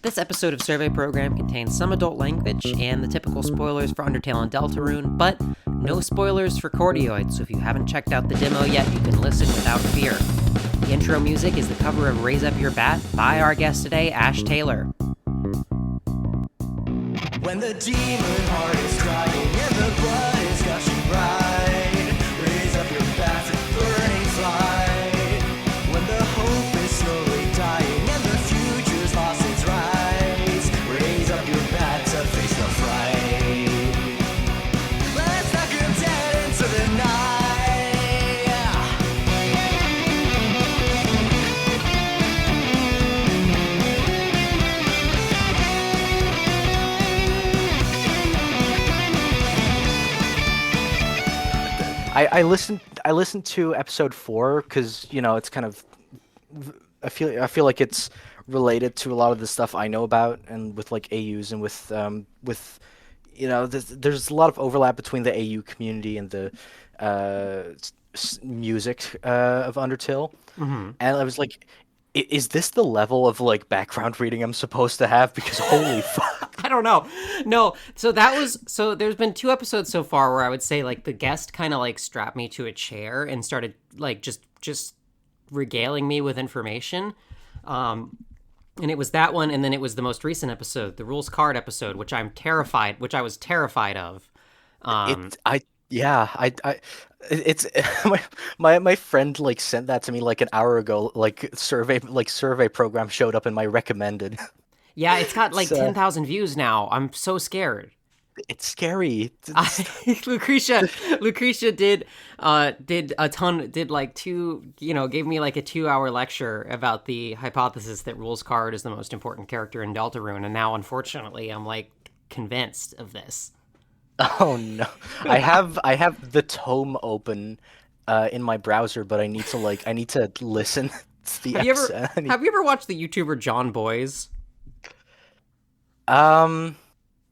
This episode of Survey Program contains some adult language and the typical spoilers for Undertale and Deltarune, but no spoilers for Chordioid, so if you haven't checked out the demo yet, you can listen without fear. The intro music is the cover of Raise Up Your Bat by our guest today, Ash Taylor. When the demon heart is crying and the blood is gushing bright, raise up your bats and burning flight. When the hope is slowly dying and the future's lost its rise, raise up your bat to face the fright. Let's knock your dead into the night. I listened to episode 4 because it's kind of I feel like it's related to a lot of the stuff I know about, and with like AUs and with there's a lot of overlap between the AU community and the music of Undertale. Mm-hmm. And I was like, is this the level of like background reading I'm supposed to have? Because holy fuck. I don't know. No, so there's been 2 episodes so far where I would say like the guest kind of like strapped me to a chair and started like just regaling me with information. And it was that one, and then it was the most recent episode, the rules card episode, which I was terrified of. It's my friend like sent that to me like an hour ago. Like survey program showed up in my recommended. Yeah, it's got like 10,000 views now. I'm so scared. It's scary. Lucretia did a ton, did like gave me like a 2-hour lecture about the hypothesis that Rules Card is the most important character in Deltarune, and now unfortunately I'm like convinced of this. Oh no. I have the TOME open in my browser, but I need to listen to the episode. Have you ever watched the YouTuber John Boys?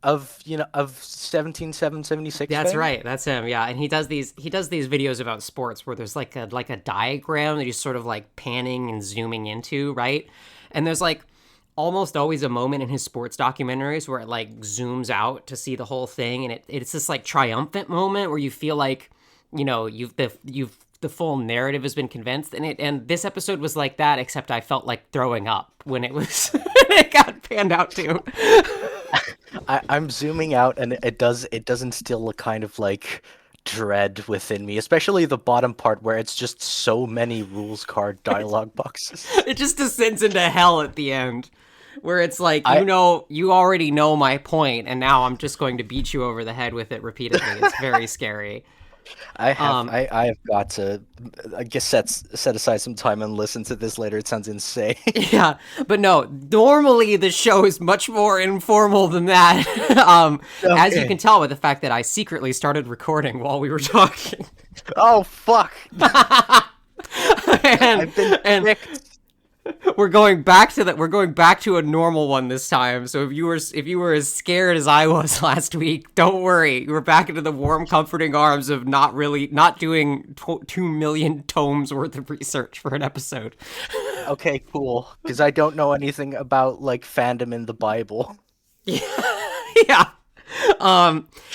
Of 17776. That's right, that's him. Yeah, and he does these videos about sports where there's like a diagram that he's sort of like panning and zooming into, right? And there's like almost always a moment in his sports documentaries where it like zooms out to see the whole thing, and it's this like triumphant moment where you feel like the full narrative has been convinced, and this episode was like that, except I felt like throwing up when it was it got panned out too. I'm zooming out, and it does instill a kind of like dread within me, especially the bottom part where it's just so many rules card dialogue boxes. It just descends into hell at the end, where it's like, you already know my point, and now I'm just going to beat you over the head with it repeatedly. It's very scary. I have got to, I guess, set aside some time and listen to this later. It sounds insane. Yeah, but no, normally the show is much more informal than that. Okay. As you can tell with the fact that I secretly started recording while we were talking. Oh fuck! I've been tricked. We're going back to a normal one this time. So if you were as scared as I was last week, don't worry. We're back into the warm, comforting arms of not doing 2 million tomes worth of research for an episode. Okay, cool. Because I don't know anything about like fandom in the Bible. Yeah.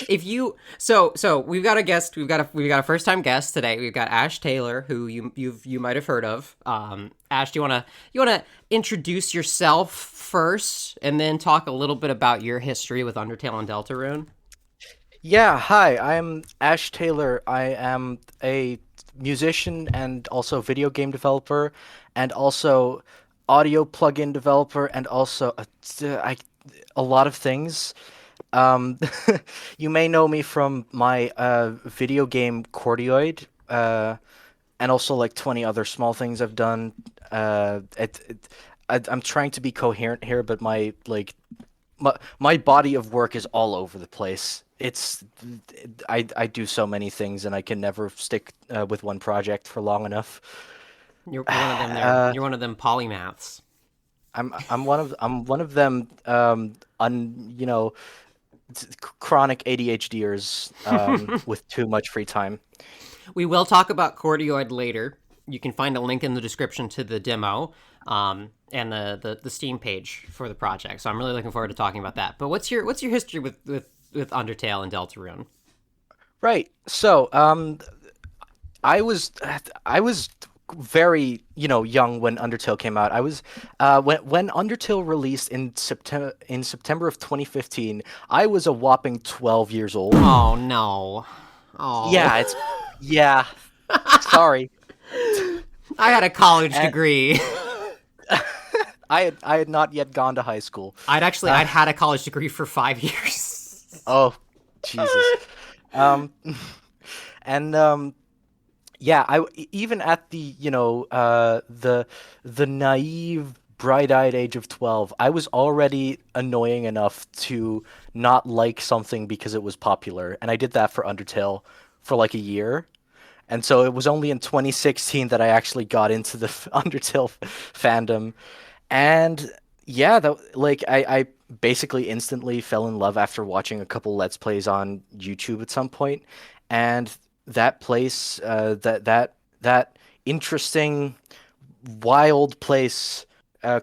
We've got a guest. We've got a first time guest today. We've got Ash Taylor, who you might have heard of. Ash, do you wanna introduce yourself first, and then talk a little bit about your history with Undertale and Deltarune? Yeah, hi. I'm Ash Taylor. I am a musician and also video game developer, and also audio plugin developer, and also a lot of things. You may know me from my video game Chordioid, and also like 20 other small things I've done. I'm trying to be coherent here, but my body of work is all over the place. I do so many things, and I can never stick with one project for long enough. You're one of them. There. You're one of them polymaths. I'm one of them. Chronic ADHDers with too much free time. We will talk about Chordioid later. you can find a link in the description to the demo and the Steam page for the project. So I'm really looking forward to talking about that. But what's your history with Undertale and Deltarune? Right. So, I was very, young when Undertale came out. I was when Undertale released in September of 2015, I was a whopping 12 years old. Oh no. Oh. Yeah. Sorry. I had a college degree. I had not yet gone to high school. I'd had a college degree for 5 years. Oh, Jesus. And yeah, even at the the naive, bright-eyed age of 12, I was already annoying enough to not like something because it was popular, and I did that for Undertale for like a year. And so it was only in 2016 that I actually got into the Undertale fandom. And yeah, I basically instantly fell in love after watching a couple Let's Plays on YouTube at some point. And that place, that interesting, wild place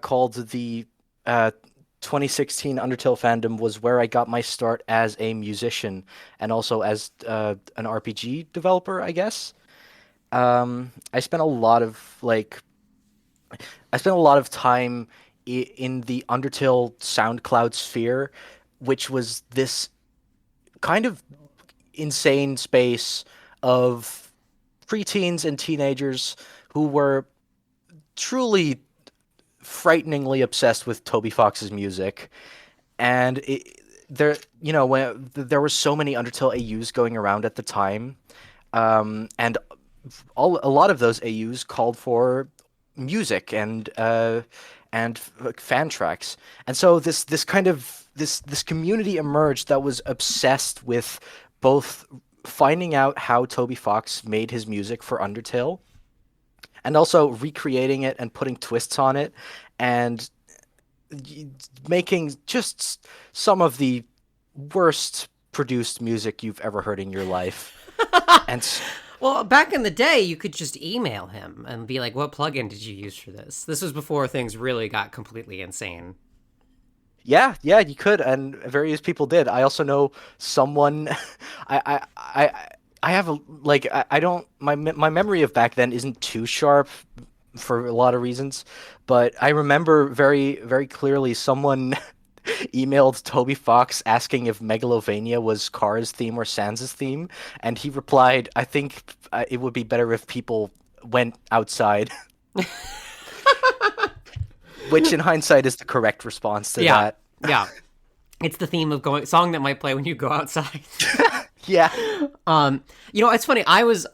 called the 2016 Undertale fandom was where I got my start as a musician and also as an RPG developer, I guess. I spent a lot of time in the Undertale SoundCloud sphere, which was this kind of insane space of preteens and teenagers who were truly frighteningly obsessed with Toby Fox's music. And when there were so many Undertale AUs going around at the time, and a lot of those AUs called for music and fan tracks. And so this community emerged that was obsessed with both finding out how Toby Fox made his music for Undertale and also recreating it and putting twists on it and making just some of the worst produced music you've ever heard in your life. And well, back in the day, you could just email him and be like, what plugin did you use for this? This was before things really got completely insane. Yeah, you could, and various people did. I also know someone. I have I don't. My memory of back then isn't too sharp for a lot of reasons, but I remember very, very clearly someone emailed Toby Fox asking if Megalovania was Kara's theme or Sans' theme, and he replied, "I think it would be better if people went outside." Which, in hindsight, is the correct response to that. Yeah, it's the theme of song that might play when you go outside. Yeah. It's funny. I was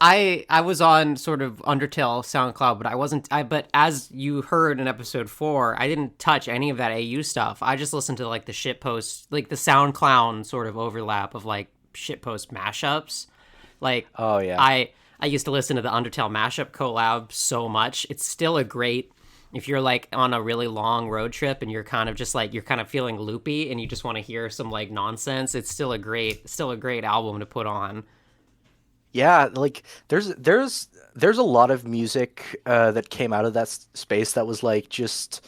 on sort of Undertale SoundCloud, but I wasn't. But as you heard in episode 4, I didn't touch any of that AU stuff. I just listened to like the shitpost, like the SoundCloud sort of overlap of like shitpost mashups. Like, oh yeah, I used to listen to the Undertale mashup collab so much. It's still a great. If you're like on a really long road trip and you're kind of just like, you're kind of feeling loopy and you just want to hear some like nonsense, it's still a great album to put on. Yeah, like there's a lot of music that came out of that space that was like just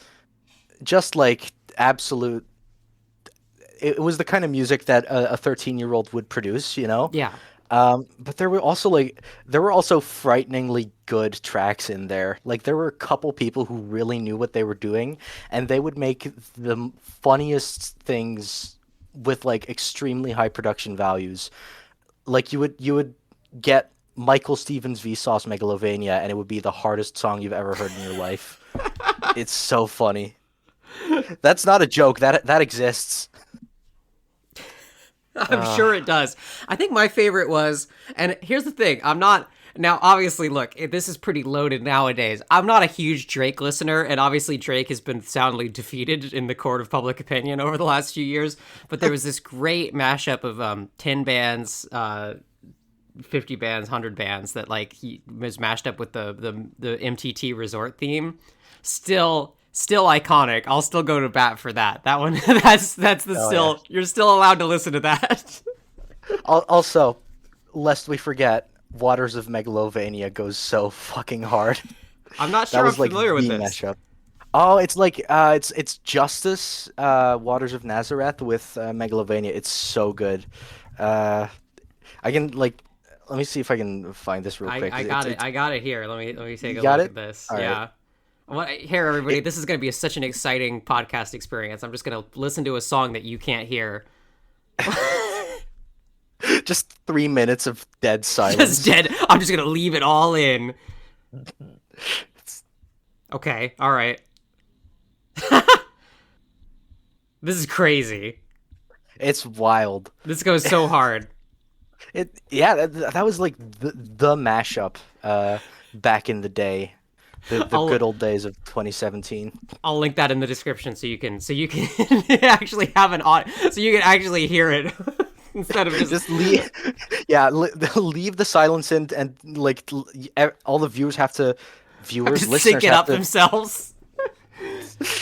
like absolute. It was the kind of music that a 13-year-old would produce, Yeah. But there were also frighteningly good tracks in there. Like there were a couple people who really knew what they were doing, and they would make the funniest things with like extremely high production values. Like you would get Michael Stevens Vsauce Megalovania, and it would be the hardest song you've ever heard in your life. It's so funny. That's not a joke. That exists. I'm sure it does. I think my favorite was, and here's the thing, now obviously look, this is pretty loaded nowadays. I'm not a huge Drake listener, and obviously Drake has been soundly defeated in the court of public opinion over the last few years, but there was this great mashup of 10 bands, 50 bands, 100 bands that like he was mashed up with the MTT Resort theme. Still iconic. I'll still go to bat for that. That one, that's Yeah. You're still allowed to listen to that. Also, lest we forget, Waters of Megalovania goes so fucking hard. I'm not That sure I'm was like familiar with the this. mashup. Oh, it's like it's Justice, Waters of Nazareth with Megalovania. It's so good. Uh, I can like let me see if I can find this real quick. I got it. I got it here. Let me take You a got look it? at this. All right. Yeah. Here, everybody. It This is going to be such an exciting podcast experience. I'm just going to listen to a song that you can't hear. just 3 minutes of dead Just silence. dead. I'm just going to leave it all in. Okay. All right. This is crazy. It's wild. This goes so hard. That was like the mashup back in the day. The I'll good old days of 2017. I'll link that in the description so you can actually have an so you can actually hear it instead of just Just leave, yeah, leave the silence in, and like all the viewers have to, just listeners sync it have up to. themselves.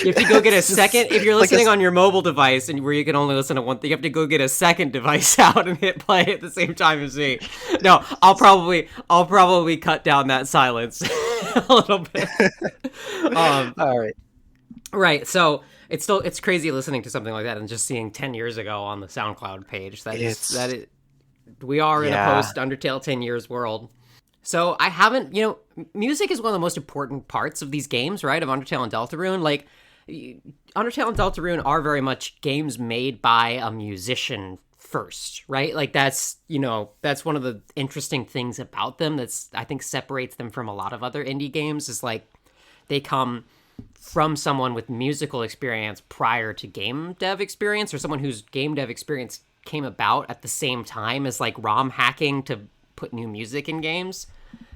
You have to go get a It's just second if you're like listening on your mobile device and where you can only listen to one thing. You have to go get a second device out and hit play at the same time as me. No, I'll probably cut down that silence a little bit. All right. Right. So it's crazy listening to something like that and just seeing 10 years ago on the SoundCloud page. It's We are in a yeah. post Undertale 10 years world. So I haven't, music is one of the most important parts of these games, right? Of Undertale and Deltarune. Like, Undertale and Deltarune are very much games made by a musician first, right? Like that's one of the interesting things about them that's I think separates them from a lot of other indie games is like they come from someone with musical experience prior to game dev experience, or someone whose game dev experience came about at the same time as like ROM hacking to put new music in games.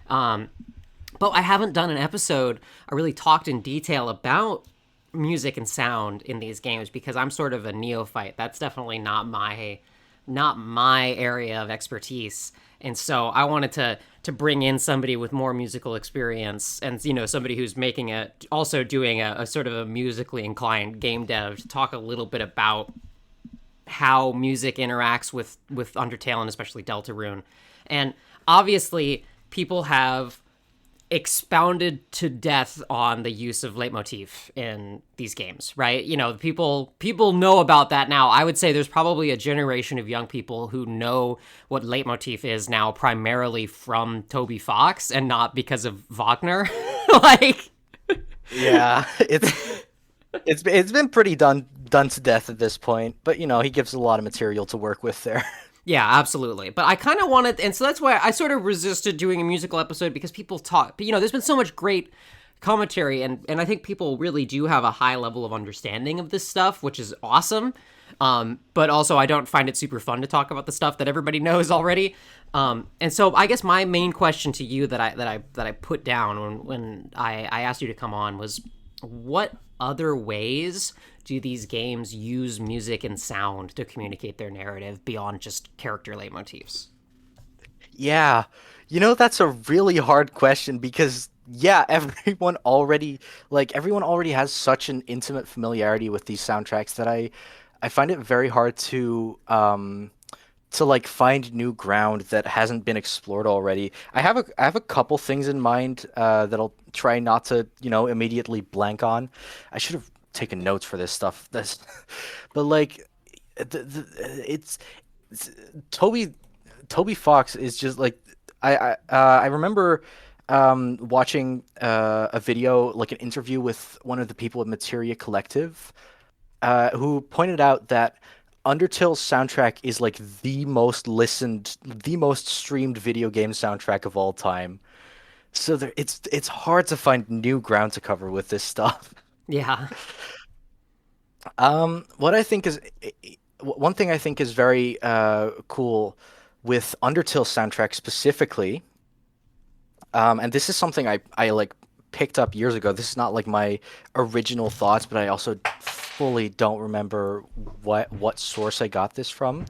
But I haven't done an episode I really talked in detail about music and sound in these games because I'm sort of a neophyte. That's definitely not my area of expertise. And so I wanted to bring in somebody with more musical experience and somebody who's also doing a sort of a musically inclined game dev to talk a little bit about how music interacts with Undertale and especially Deltarune. And obviously people have expounded to death on the use of leitmotif in these games, right? People know about that now. I would say there's probably a generation of young people who know what leitmotif is now primarily from Toby Fox and not because of Wagner. like Yeah, it's been pretty done to death at this point, but he gives a lot of material to work with there. Yeah, absolutely. But I kind of wanted, and so that's why I sort of resisted doing a musical episode because people talk, but there's been so much great commentary, and I think people really do have a high level of understanding of this stuff, which is awesome. But also I don't find it super fun to talk about the stuff that everybody knows already. And so I guess my main question to you that I put down when I asked you to come on was, what other ways do these games use music and sound to communicate their narrative beyond just character leitmotifs? Yeah, that's a really hard question because yeah, everyone already has such an intimate familiarity with these soundtracks that I find it very hard to like find new ground that hasn't been explored already. I have a couple things in mind that I'll try not to, immediately blank on. I should have taken notes for this stuff. But like it's Toby Fox is just like I remember watching a video, like an interview with one of the people at Materia Collective, who pointed out that Undertale's soundtrack is like the most listened, the most streamed video game soundtrack of all time. So it's hard to find new ground to cover with this stuff. Yeah. What I think is one thing I think is very cool with Undertale soundtrack specifically, and this is something I like picked up years ago. This is not like my original thoughts, but I also fully don't remember what source I got this from,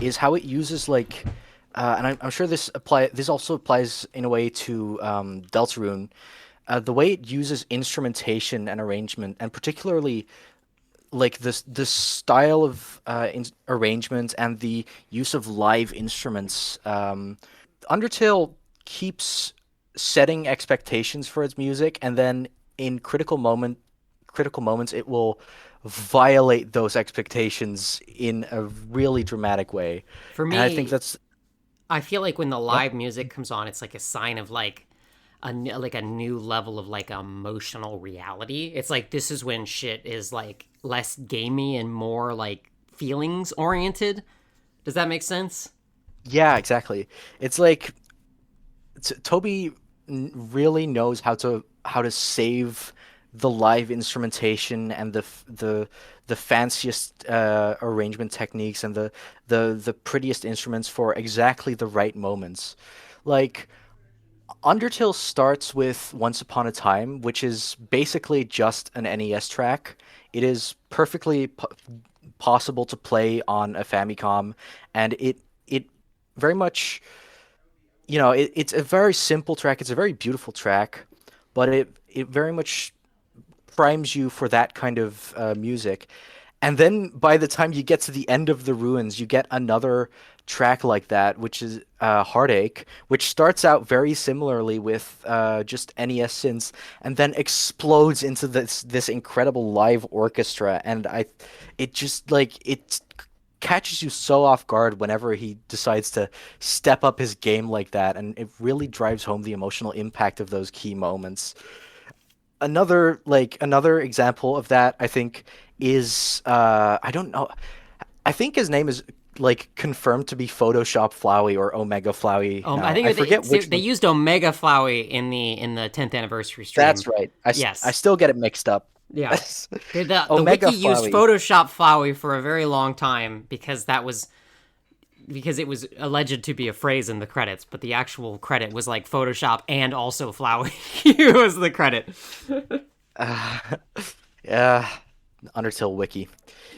is how it uses like, and I'm sure this also applies in a way to Deltarune, the way it uses instrumentation and arrangement, and particularly like this style of arrangement and the use of live instruments. Undertale keeps setting expectations for its music, and then in critical moments, it will violate those expectations in a really dramatic way. For And I think me, that's I feel like when the yep. live music comes on, it's like a sign of like like a new level of like emotional reality. It's like this is when shit is like less gamey and more like feelings oriented. Does that make sense? Yeah, exactly. It's like Toby really knows how to save the live instrumentation and the fanciest arrangement techniques and the prettiest instruments for exactly the right moments. Like Undertale starts with Once Upon a Time, which is basically just an NES track. It is perfectly possible to play on a Famicom, and it very much, it's a very simple track. It's a very beautiful track, but it very much primes you for that kind of music. And then by the time you get to the end of the ruins, you get another track like that, which is Heartache, which starts out very similarly with just NES synths, and then explodes into this incredible live orchestra. And it just like it catches you so off guard whenever he decides to step up his game like that, and it really drives home the emotional impact of those key moments. Another example of that, I think, is I don't know, I think his name is like confirmed to be Photoshop Flowey or Omega Flowey I now. I think forget which they one. used Omega Flowey in the 10th anniversary stream. That's right. I Yes. still get it mixed up. Yeah. The Omega wiki used Flowey. Photoshop Flowey for a very long time because it was alleged to be a phrase in the credits, but the actual credit was like Photoshop and also Flowey was the credit. Yeah, Undertale wiki.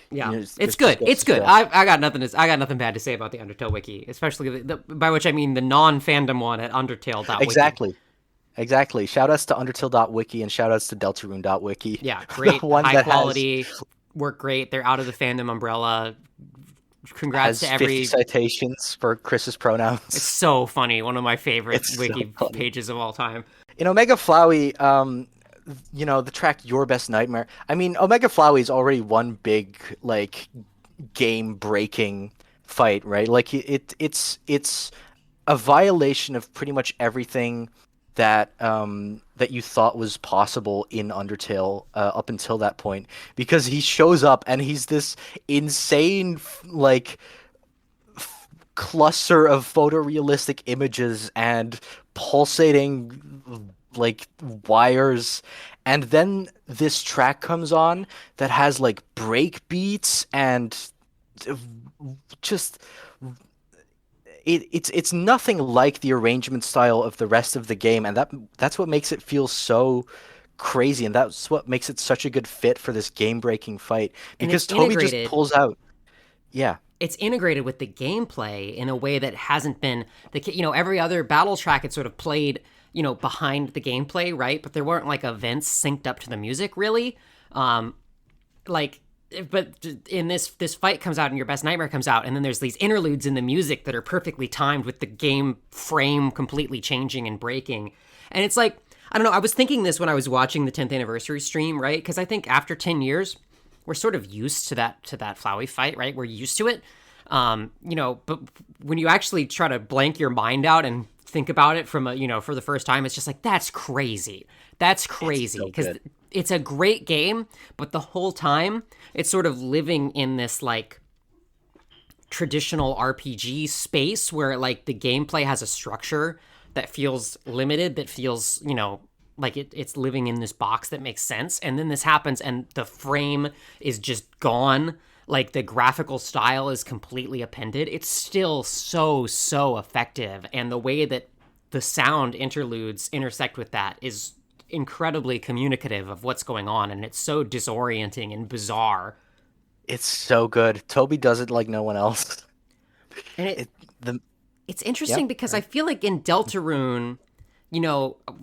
Yeah, it's This just good. goes It's to good. show. I got nothing. I got nothing bad to say about the Undertale wiki, especially by which I mean the non-fandom one at Undertale.wiki. Exactly. Exactly. Shout outs to Undertale.wiki and shout outs to Deltarune.wiki. Yeah, The great, one high that has quality, work great. They're out of the fandom umbrella. Congrats to has 50 every. citations for Chris's It's pronouns. so funny. One of my favorite It's so wiki funny. pages of all time. In Omega Flowey, the track Your Best Nightmare. I mean, Omega Flowey is already one big like game breaking fight, right? Like it's a violation of pretty much everything that you thought was possible in Undertale up until that point, because he shows up and he's this insane like cluster of photorealistic images and pulsating like wires, and then this track comes on that has like break beats and just it's nothing like the arrangement style of the rest of the game, and that's what makes it feel so crazy, and that's what makes it such a good fit for this game breaking fight, And it's because Toby just integrated. pulls out. Yeah. It's integrated with the gameplay in a way that hasn't been every other battle track had sort of played behind the gameplay, right? But there weren't like events synced up to the music really. Like but in this fight comes out and Your Best Nightmare comes out, and then there's these interludes in the music that are perfectly timed with the game frame completely changing and breaking. And it's like, I don't know, I was thinking this when I was watching the 10th anniversary stream, right? Because I think after 10 years we're sort of used to that Flowey fight, right? We're used to it. But when you actually try to blank your mind out and think about it from for the first time, it's just like, that's crazy. That's It's crazy. so Because good. it's a great game, but the whole time it's sort of living in this like traditional RPG space where like the gameplay has a structure that feels limited, that feels, like it's living in this box that makes sense. And then this happens and the frame is just gone. Like the graphical style is completely appended. It's still so effective. And the way that the sound interludes intersect with that is incredibly communicative of what's going on. And it's so disorienting and bizarre. It's so good. Toby does it like no one else. And It the it's Yep. interesting because I feel like in Deltarune,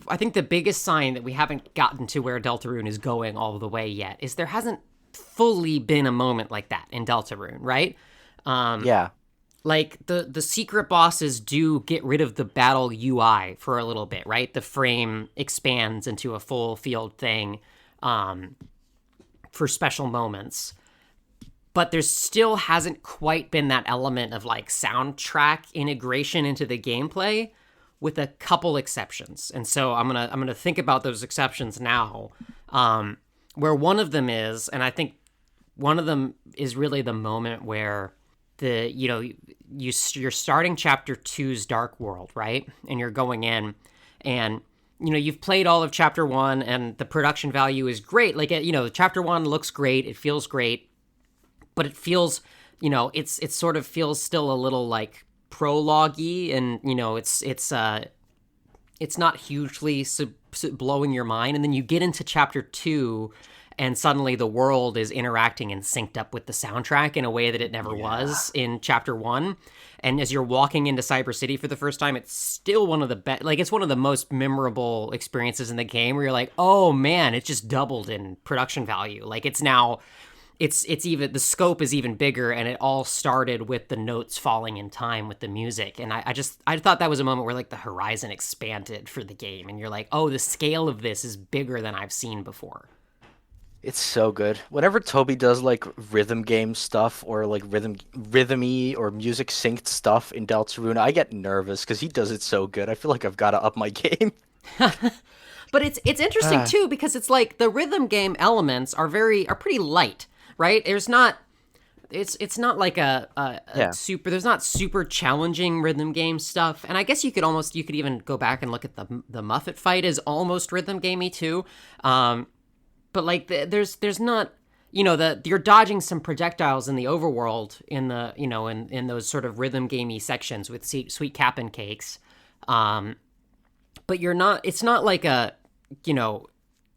I think the biggest sign that we haven't gotten to where Deltarune is going all the way yet is there hasn't fully been a moment like that in Deltarune, right? Yeah. like the secret bosses do get rid of the battle UI for a little bit, right? The frame expands into a full field thing for special moments. But there still hasn't quite been that element of like soundtrack integration into the gameplay, with a couple exceptions. And so I'm gonna think about those exceptions now. Where one of them is, and I think one of them is really the moment where you're starting chapter 2's Dark World, right? And you're going in, and you've played all of chapter 1, and the production value is great. Like, chapter 1 looks great, it feels great, but it feels, it sort of feels still a little like prologue-y, and it's not hugely blowing your mind. And then you get into chapter 2, and suddenly the world is interacting and synced up with the soundtrack in a way that it never was in chapter 1. And as you're walking into Cyber City for the first time, it's still one of the best, like, it's one of the most memorable experiences in the game, where you're like, oh man, it just doubled in production value. Like, it's now, it's even, the scope is even bigger, and it all started with the notes falling in time with the music. And I thought that was a moment where like the horizon expanded for the game, and you're like, oh, the scale of this is bigger than I've seen before. It's so good. Whenever Toby does like rhythm game stuff, or like rhythmy or music synced stuff in Deltarune, I get nervous because he does it so good. I feel like I've got to up my game. But it's interesting too, because it's like the rhythm game elements are pretty light, right? There's not it's not like a super, there's not super challenging rhythm game stuff. And I guess you could even go back and look at the Muffet fight is almost rhythm gamey too. But like there's not, you're dodging some projectiles in the overworld in the, in those sort of rhythm gamey sections with sweet Cap'n Cakes. But it's not like a,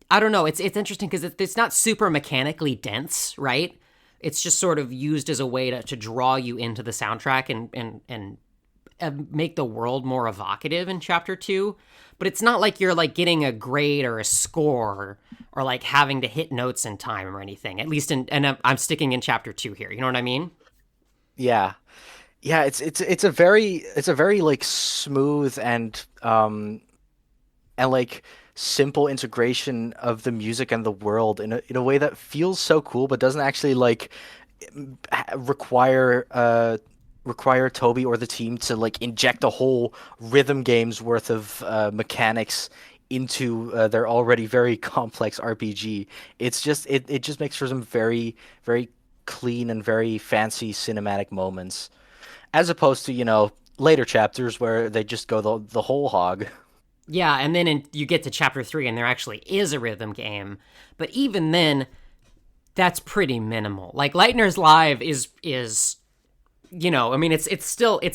I don't know. It's interesting because it's not super mechanically dense, right? It's just sort of used as a way to draw you into the soundtrack and make the world more evocative in chapter 2. But it's not like you're like getting a grade or a score or like having to hit notes in time or anything. At least and I'm sticking in chapter 2 here. You know what I mean? Yeah. Yeah, it's a very like smooth and like simple integration of the music and the world in a way that feels so cool, but doesn't actually like require Toby or the team to like inject a whole rhythm game's worth of mechanics into their already very complex RPG. It's just it just makes for some very, very clean and very fancy cinematic moments, as opposed to later chapters where they just go the whole hog. Yeah, and then you get to chapter 3 and there actually is a rhythm game, but even then, that's pretty minimal. Like Lightner's Live is it's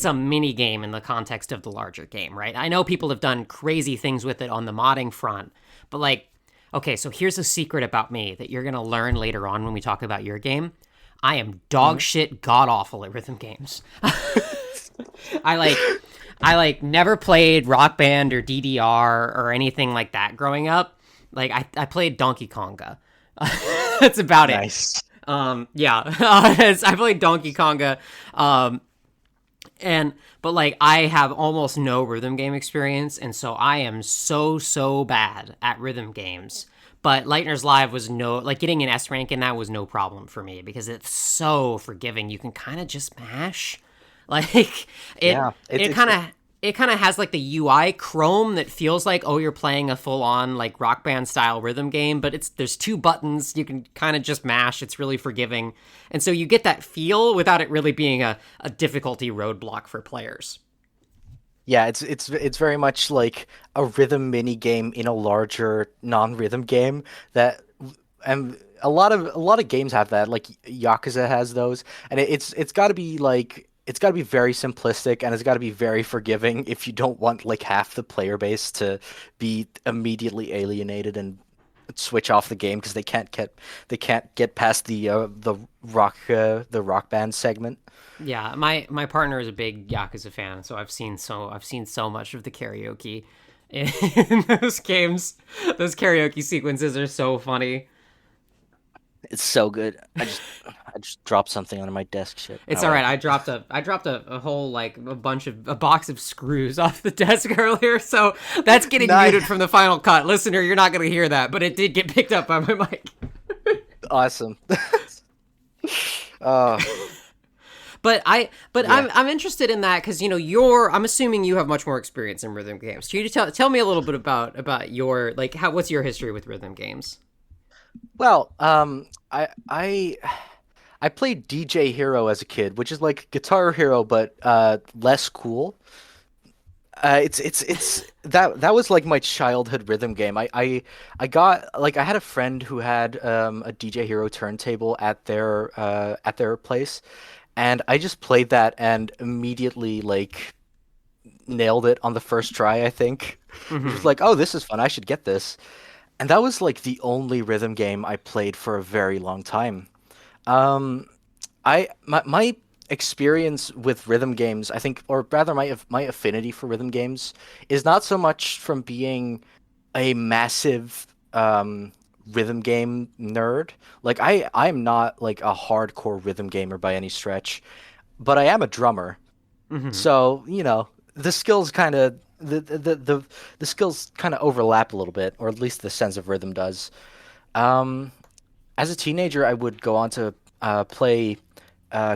a mini game in the context of the larger game, right? I know people have done crazy things with it on the modding front, but like, okay, so here's a secret about me that you're gonna learn later on when we talk about your game. I am dog shit god awful at rhythm games. I never played Rock Band or DDR or anything like that growing up. Like I played Donkey Konga. That's about it. Nice. I played Donkey Konga. But like I have almost no rhythm game experience, and so I am so bad at rhythm games. But Lightner's Live was getting an S rank in that was no problem for me because it's so forgiving. You can kind of just mash. Like it kind of has like the UI chrome that feels like, oh, you're playing a full on like Rock Band style rhythm game, but there's 2 buttons you can kind of just mash. It's really forgiving. And so you get that feel without it really being a difficulty roadblock for players. Yeah, it's very much like a rhythm mini game in a larger non-rhythm game and a lot of games have that. Like Yakuza has those, and it's got to be like, it's got to be very simplistic, and it's got to be very forgiving if you don't want like half the player base to be immediately alienated and switch off the game because they can't get past the rock band segment. Yeah, my partner is a big Yakuza fan, so I've seen so much of the karaoke in those games. Those karaoke sequences are so funny. It's so good. I just dropped something under my desk. Shit. It's Oh, all well. right. I dropped a whole like a box of screws off the desk earlier, so that's getting Nice. muted from the final cut. Listener, you're not going to hear that, but it did get picked up by my mic. Awesome. uh, I'm interested in that because I'm assuming you have much more experience in rhythm games. Can you tell me a little bit about your like what's your history with rhythm games? well, I played DJ Hero as a kid, which is like Guitar Hero but less cool. It's that was like my childhood rhythm game. I got like I had a friend who had a DJ Hero turntable at their place, and I just played that and immediately like nailed it on the first try, I think. It was Hmm. like, oh, this is fun. I should get this. And that was like the only rhythm game I played for a very long time. Um, my experience with rhythm games, I think, or rather my affinity for rhythm games is not so much from being a massive rhythm game nerd. Like I'm not like a hardcore rhythm gamer by any stretch, but I am a drummer. Hmm. So, the skills kind of the skills kind of overlap a little bit, or at least the sense of rhythm does. Um, as a teenager, I would go on to play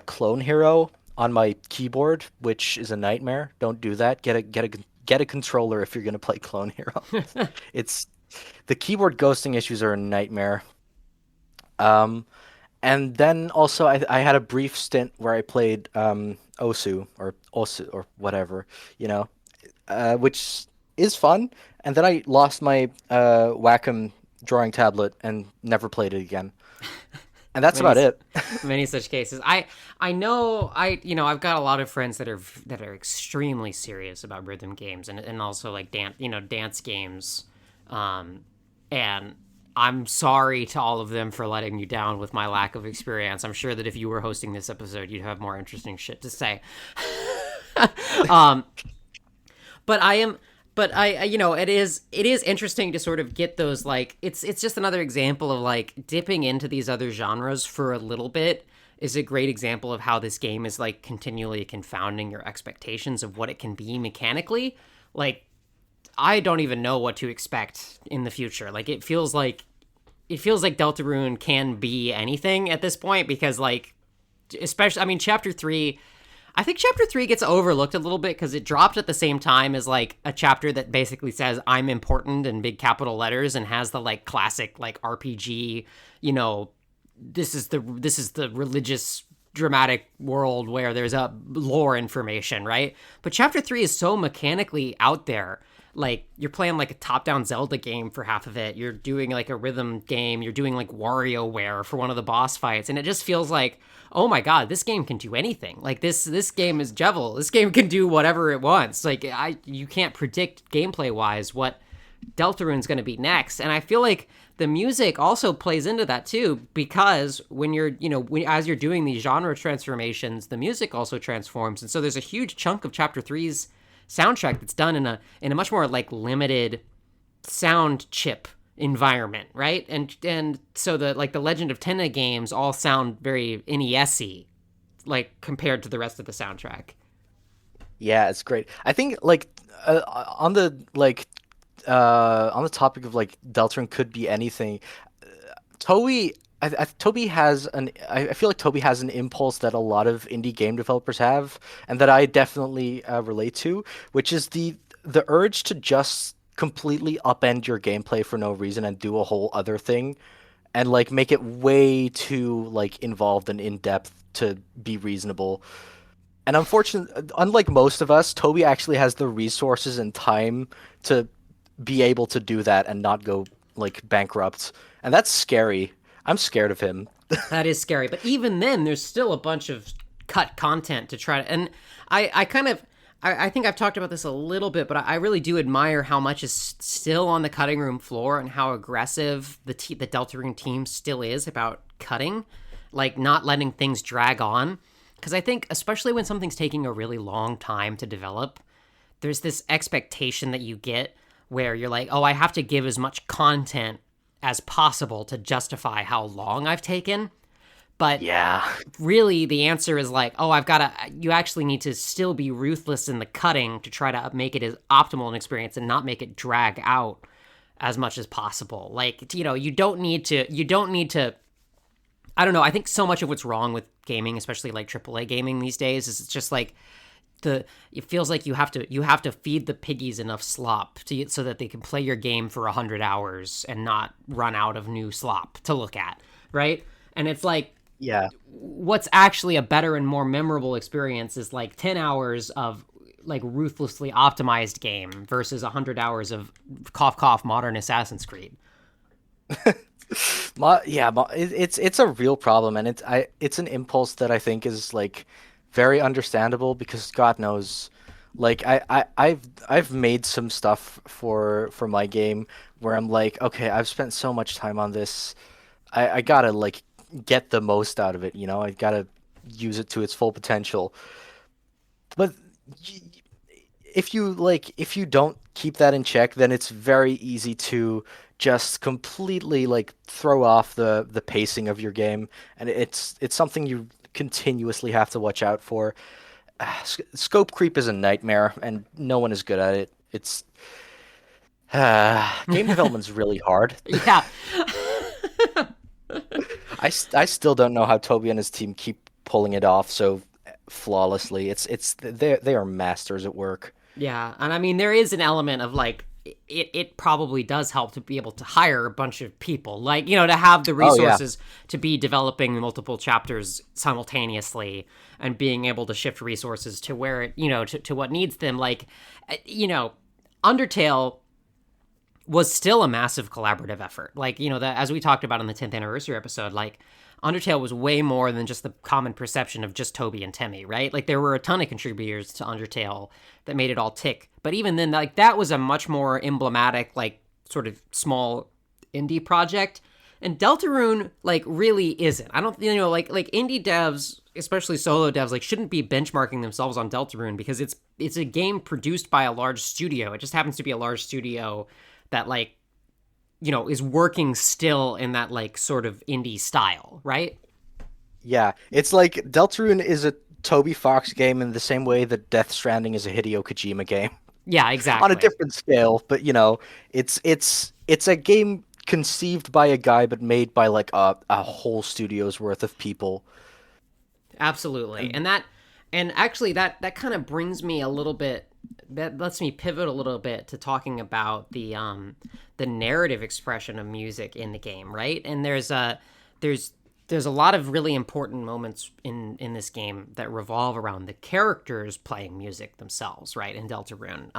Clone Hero on my keyboard, which is a nightmare. Don't do that. Get a controller if you're gonna play Clone Hero. It's the keyboard ghosting issues are a nightmare. Um, and then also I had a brief stint where I played Osu or whatever, you know, which is fun. And then I lost my Wacom drawing tablet and never played it again. And that's Many about it. many such cases. I know I've got a lot of friends that are extremely serious about rhythm games and also like dance games. Um, and I'm sorry to all of them for letting you down with my lack of experience. I'm sure that if you were hosting this episode, you'd have more interesting shit to say. um, but I am, but it is interesting to sort of get those like it's just another example of like dipping into these other genres for a little bit is a great example of how this game is like continually confounding your expectations of what it can be mechanically. Like I don't even know what to expect in the future. Like it feels like Deltarune can be anything at this point because like especially I mean chapter 3 I think chapter 3 gets overlooked a little bit because it dropped at the same time as like a chapter that basically says I'm important in big capital letters and has the like classic like RPG, you know, this is the religious dramatic world where there's a lore information, right? But chapter 3 is so mechanically out there. Like you're playing like a top-down Zelda game for half of it. You're doing like a rhythm game. You're doing like WarioWare for one of the boss fights, and it just feels like, oh my god, this game can do anything. Like this game is Jevil. This game can do whatever it wants. Like you can't predict gameplay wise what Deltarune's going to be next, and I feel like the music also plays into that too because when you're as you're doing these genre transformations, the music also transforms, and so there's a huge chunk of chapter three's soundtrack that's done in a much more like limited sound chip environment, right? And so the Legend of Tenna games all sound very NES-y, like compared to the rest of the soundtrack. Yeah, it's great. I think like on the on the topic of like Deltarune could be anything. Toei, Toby has I feel like Toby has an impulse that a lot of indie game developers have, and that I definitely relate to, which is the urge to just completely upend your gameplay for no reason and do a whole other thing, and like make it way too like involved and in depth to be reasonable. And unfortunately, unlike most of us, Toby actually has the resources and time to be able to do that and not go like bankrupt. And that's scary. I'm scared of him. That is scary, but even then, there's still a bunch of cut content to try to. And I kind of, I think I've talked about this a little bit, but I really do admire how much is still on the cutting room floor and how aggressive the Deltarune team still is about cutting, like not letting things drag on. Because I think, especially when something's taking a really long time to develop, there's this expectation that you get where you're like, oh, I have to give as much content as possible to justify how long I've taken. But Yeah. really the answer is like, oh, you actually need to still be ruthless in the cutting to try to make it as optimal an experience and not make it drag out as much as possible. Like, you don't need to, I don't know. I think so much of what's wrong with gaming, especially like AAA gaming these days, is it's just like it feels like you have to feed the piggies enough slop so that they can play your game for 100 hours and not run out of new slop to look at, right? And it's like, Yeah. what's actually a better and more memorable experience is like 10 hours of like ruthlessly optimized game versus 100 hours of cough cough modern Assassin's Creed. It's a real problem, and it's an impulse that I think is like very understandable because God knows, like I've made some stuff for my game where I'm like, okay, I've spent so much time on this, I gotta like get the most out of it, I gotta use it to its full potential. But y- if you don't keep that in check, then it's very easy to just completely like throw off the pacing of your game, and it's something you continuously have to watch out for. Scope creep is a nightmare, and no one is good at it. It's game development's really hard. Yeah. I still don't know how Toby and his team keep pulling it off so flawlessly. They are masters at work. Yeah, and I mean there is an element of like it probably does help to be able to hire a bunch of people, like to have the resources to be developing multiple chapters simultaneously and being able to shift resources to where it to what needs them. Like Undertale was still a massive collaborative effort. Like that, as we talked about in the 10th anniversary episode, like Undertale was way more than just the common perception of just Toby and Timmy, right? Like there were a ton of contributors to Undertale that made it all tick. But even then, like that was a much more emblematic, like sort of small indie project. And Deltarune, like, really isn't. I don't, like indie devs, especially solo devs, like shouldn't be benchmarking themselves on Deltarune because it's a game produced by a large studio. It just happens to be a large studio that like is working still in that like sort of indie style, right? Yeah, it's like Deltarune is a Toby Fox game in the same way that Death Stranding is a Hideo Kojima game. Yeah, exactly. On a different scale, but it's a game conceived by a guy but made by like a whole studio's worth of people. Absolutely. And actually that kind of brings me a little bit, that lets me pivot a little bit to talking about the narrative expression of music in the game, right? And there's a lot of really important moments in this game that revolve around the characters playing music themselves, right? In Deltarune.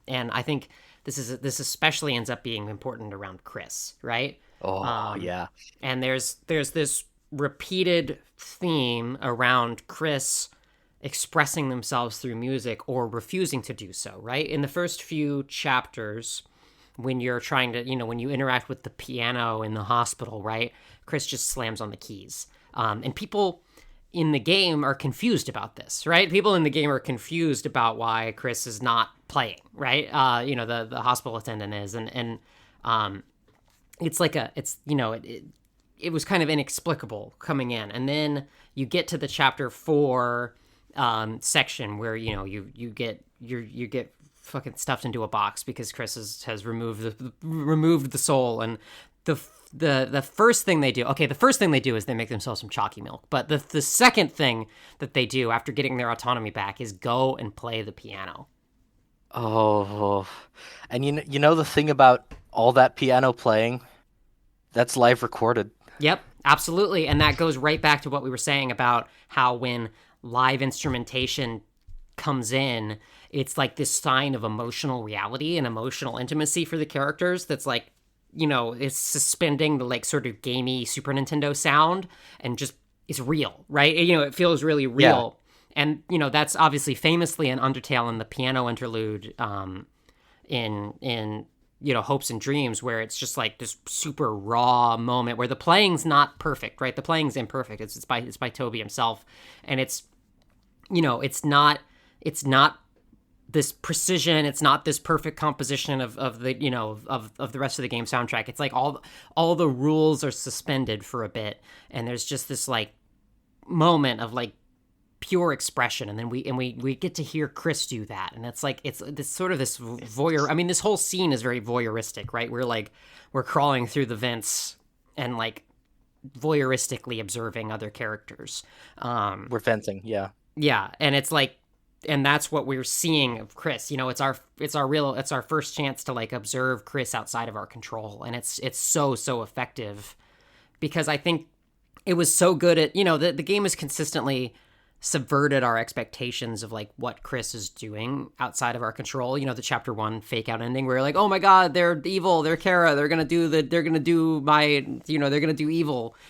And I think this especially ends up being important around Kris, right? Oh, yeah. And there's this repeated theme around Kris expressing themselves through music or refusing to do so, right? In the first few chapters, when you're trying to, when you interact with the piano in the hospital, right? Kris just slams on the keys. And people in the game are confused about this, right? People in the game are confused about why Kris is not playing, right? The hospital attendant is. And it's like it was kind of inexplicable coming in. And then you get to the chapter 4 section where you get fucking stuffed into a box because Kris has removed the soul. And the first thing they do, is they make themselves some chalky milk. But the second thing that they do after getting their autonomy back is go and play the piano. Oh, and you know the thing about all that piano playing, that's live recorded. Yep, absolutely. And that goes right back to what we were saying about how when live instrumentation comes in, it's like this sign of emotional reality and emotional intimacy for the characters that's like, it's suspending the like sort of gamey Super Nintendo sound and just is real, right? It feels really real. Yeah. And, that's obviously famously in Undertale and the piano interlude in Hopes and Dreams, where it's just like this super raw moment where the playing's not perfect, right? The playing's imperfect. It's by Toby himself. And it's not this precision. It's not this perfect composition of the rest of the game soundtrack. It's like all the rules are suspended for a bit, and there's just this like moment of like pure expression, and then we get to hear Kris do that, and it's like it's sort of this voyeur. I mean, this whole scene is very voyeuristic, right? We're crawling through the vents and like voyeuristically observing other characters. We're venting, yeah. Yeah, and it's like, and that's what we're seeing of Kris. You know, it's our first chance to like observe Kris outside of our control, and it's so effective because I think it was so good at, you know, the game has consistently subverted our expectations of like what Kris is doing outside of our control. You know, the chapter 1 fake out ending where you're like, oh my god, they're evil, they're Kara, they're gonna do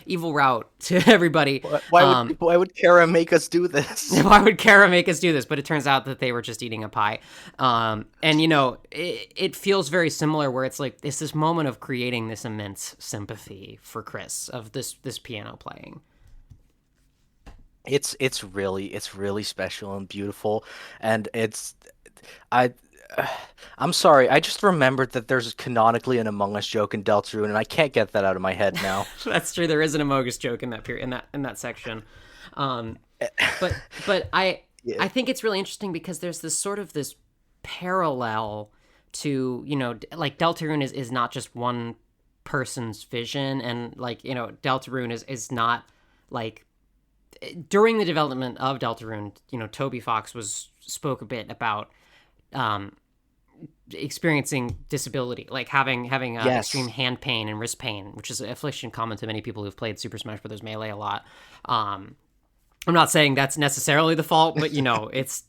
evil route to everybody. Why would Kara make us do this? Why would Kara make us do this? But it turns out that they were just eating a pie. And you know, it feels very similar where it's like it's this moment of creating this immense sympathy for Kris of this piano playing. It's really special and beautiful, and I'm sorry, I just remembered that there's canonically an Among Us joke in Deltarune, and I can't get that out of my head now. That's true. There is an Among Us joke in that period, in that section. But I think it's really interesting because there's this sort of this parallel to, you know, like Deltarune is not just one person's vision, and like, you know, Deltarune is not like, during the development of Deltarune, you know, Toby Fox spoke a bit about experiencing disability, like having Yes. extreme hand pain and wrist pain, which is an affliction common to many people who've played Super Smash Bros. Melee a lot. I'm not saying that's necessarily the fault, but you know, it's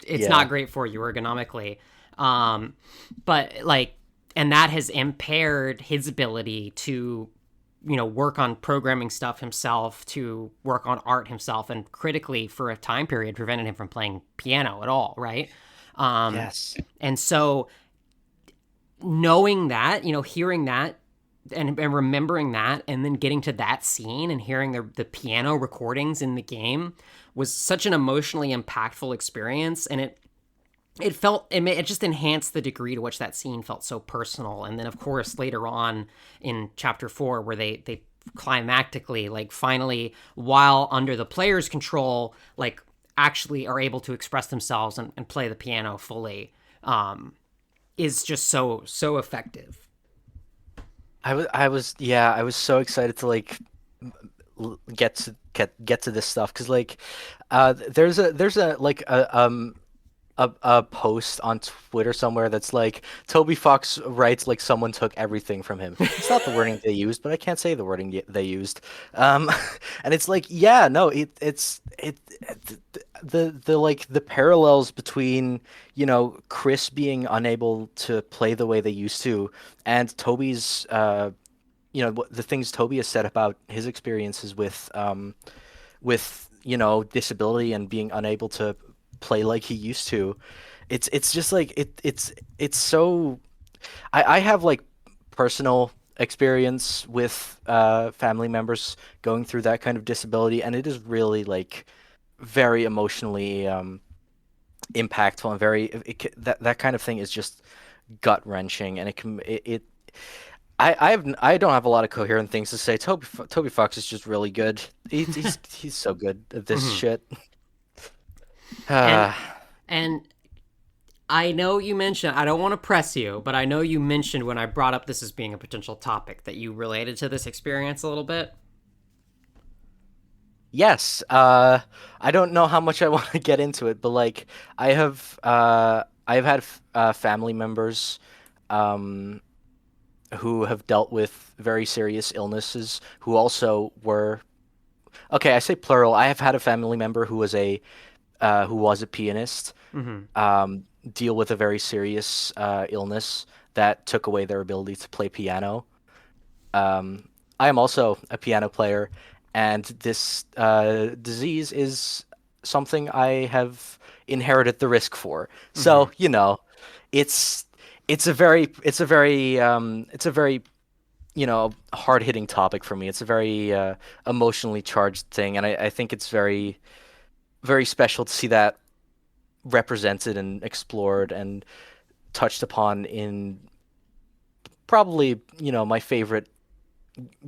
Yeah. not great for you ergonomically. But like, and that has impaired his ability to, you know, work on programming stuff himself, to work on art himself, and critically for a time period prevented him from playing piano at all, right? Yes. And so knowing that, you know, hearing that and remembering that, and then getting to that scene and hearing the piano recordings in the game was such an emotionally impactful experience, and it just enhanced the degree to which that scene felt so personal. And then of course later on in chapter 4 where they climactically, like finally, while under the player's control, like actually are able to express themselves and play the piano fully, is just so effective. I was so excited to like get to this stuff, because like there's a like a post on Twitter somewhere that's like, Toby Fox writes like someone took everything from him. It's not the wording they used, but I can't say the wording they used. And it's like, yeah, no, it's the like the parallels between, you know, Kris being unable to play the way they used to, and Toby's you know, the things Toby has said about his experiences with you know, disability and being unable to play like he used to. It's just like it's so, I have like personal experience with family members going through that kind of disability, and it is really like very emotionally impactful, and that kind of thing is just gut wrenching, and I don't have a lot of coherent things to say. Toby Fox is just really good. He's so good at this shit. And I know you mentioned, I don't want to press you, but I know you mentioned when I brought up this as being a potential topic that you related to this experience a little bit. Yes. I don't know how much I want to get into it, but like I've had family members who have dealt with very serious illnesses, who also were, okay, I say plural. I have had a family member who was a pianist, deal with a very serious illness that took away their ability to play piano. I am also a piano player, and this disease is something I have inherited the risk for. So, you know, it's a very you know, hard-hitting topic for me. It's a very emotionally charged thing, and I think it's very special to see that represented and explored and touched upon in probably, you know, my favorite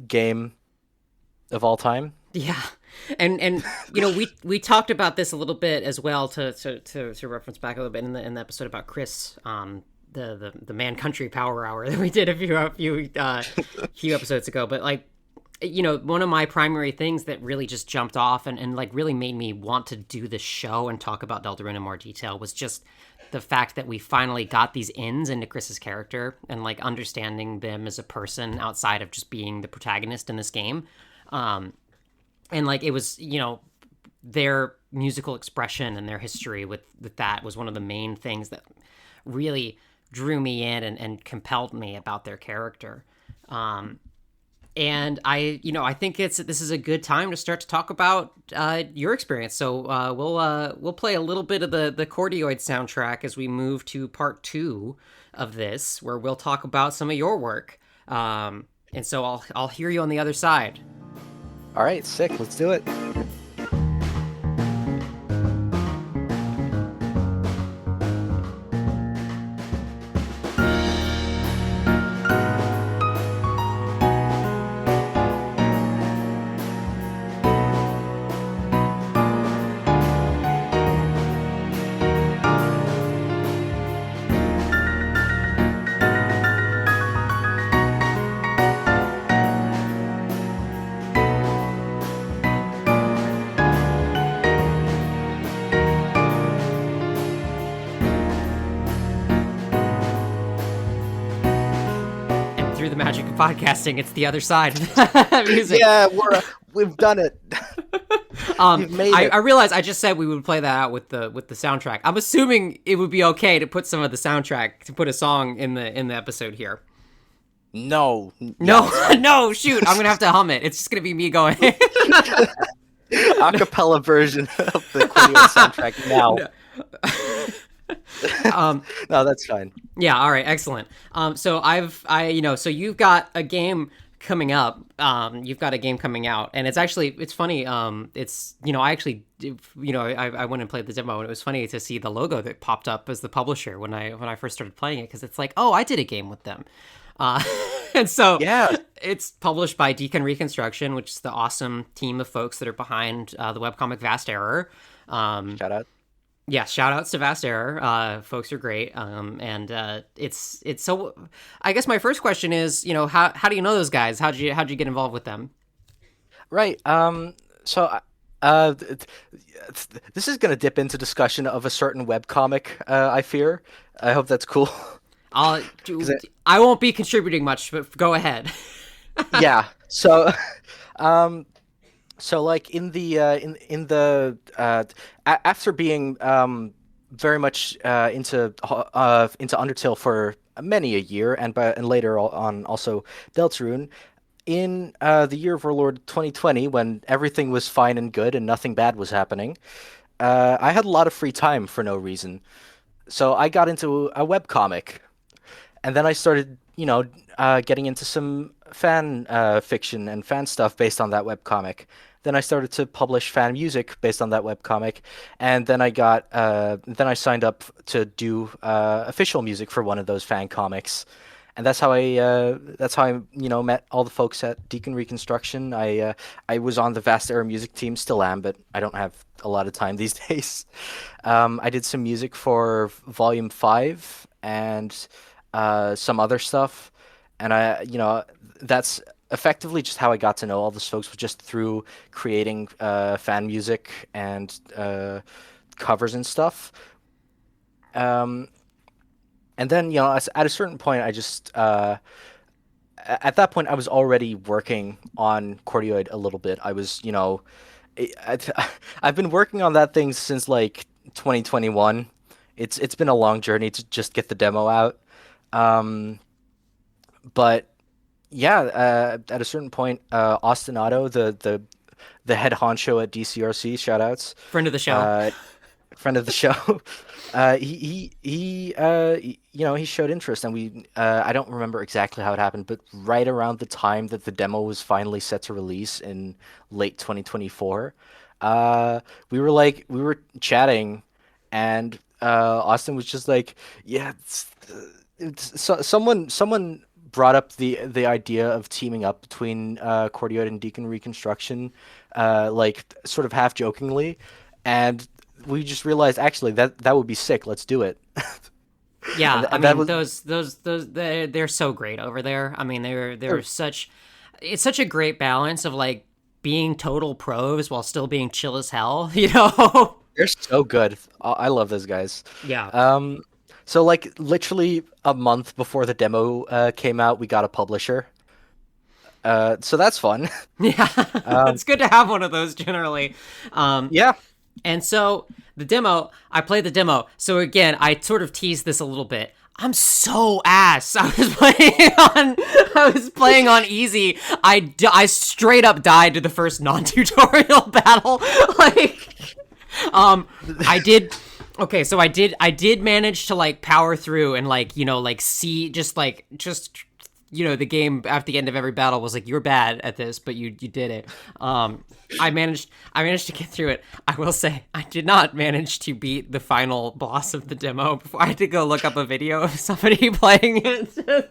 game of all time. Yeah. And we talked about this a little bit as well to reference back a little bit in the episode about Kris, the Man Country Power Hour that we did few episodes ago. But like, one of my primary things that really just jumped off and like really made me want to do this show and talk about Deltarune in more detail was just the fact that we finally got these ins into Chris's character and like understanding them as a person outside of just being the protagonist in this game. And like it was, their musical expression and their history with that was one of the main things that really drew me in and compelled me about their character. And I think this is a good time to start to talk about your experience. So we'll play a little bit of the Chordioid soundtrack as we move to part 2 of this, where we'll talk about some of your work. And so I'll hear you on the other side. All right, sick. Let's do it. The magic of podcasting, it's the other side of music. Yeah, we've done it. We've made it. I realized I just said we would play that out with the soundtrack. I'm assuming it would be okay to put some of the soundtrack, to put a song in the episode here. No, no, shoot! I'm gonna have to hum it. It's just gonna be me going acapella version of the Chordioid soundtrack now. No, that's fine. Yeah, all right, excellent. So so you've got a game coming up. You've got a game coming out, and it's funny. I went and played the demo, and it was funny to see the logo that popped up as the publisher when I first started playing it, because it's like, oh, I did a game with them. And so yeah, it's published by Deconreconstruction, which is the awesome team of folks that are behind the webcomic Vast Error. Shout out. Yeah, shout outs to Vast Error. Folks are great. And it's so. I guess my first question is, how do you know those guys? How'd you get involved with them? Right. So this is gonna dip into discussion of a certain webcomic. I fear. I hope that's cool. I won't be contributing much, but go ahead. Yeah. So. So like in the after being very much into Undertale for many a year, and later on also Deltarune, in the year of our Lord 2020, when everything was fine and good and nothing bad was happening, I had a lot of free time for no reason, so I got into a webcomic, and then I started getting into some fan fiction and fan stuff based on that webcomic. Then I started to publish fan music based on that webcomic, and then I signed up to do official music for one of those fan comics, and that's how I met all the folks at Deconreconstruction. I was on the Vast Error music team, still am, but I don't have a lot of time these days. I did some music for Volume 5 and some other stuff, and that's effectively just how I got to know all those folks, was just through creating fan music and covers and stuff. And then at a certain point, I just at that point I was already working on Chordioid a little bit. I was I've been working on that thing since like 2021. It's been a long journey to just get the demo out. But yeah, at a certain point, Austin Otto, the head honcho at DCRC, shout outs, friend of the show, he showed interest, and we I don't remember exactly how it happened, but right around the time that the demo was finally set to release in late 2024, we were chatting, and Austin was just like, yeah, someone brought up the idea of teaming up between Cordioid and Deconreconstruction, like sort of half jokingly, and we just realized actually that would be sick. Let's do it. Yeah, I And that mean was those they're so great over there. I mean they're such it's such a great balance of like being total pros while still being chill as hell, you know? they're so good. I love those guys. Yeah. So like literally a month before the demo came out, we got a publisher. So that's fun. Yeah. It's good to have one of those generally. Yeah. And so I played the demo. So again, I sort of teased this a little bit. I'm so ass. I was playing on easy. I straight up died to the first non-tutorial battle. Like, I did. Okay, so I did manage to like power through and like, you know, like see just you know, the game at the end of every battle was like, you're bad at this, but you did it. I managed to get through it. I will say I did not manage to beat the final boss of the demo before I had to go look up a video of somebody playing it.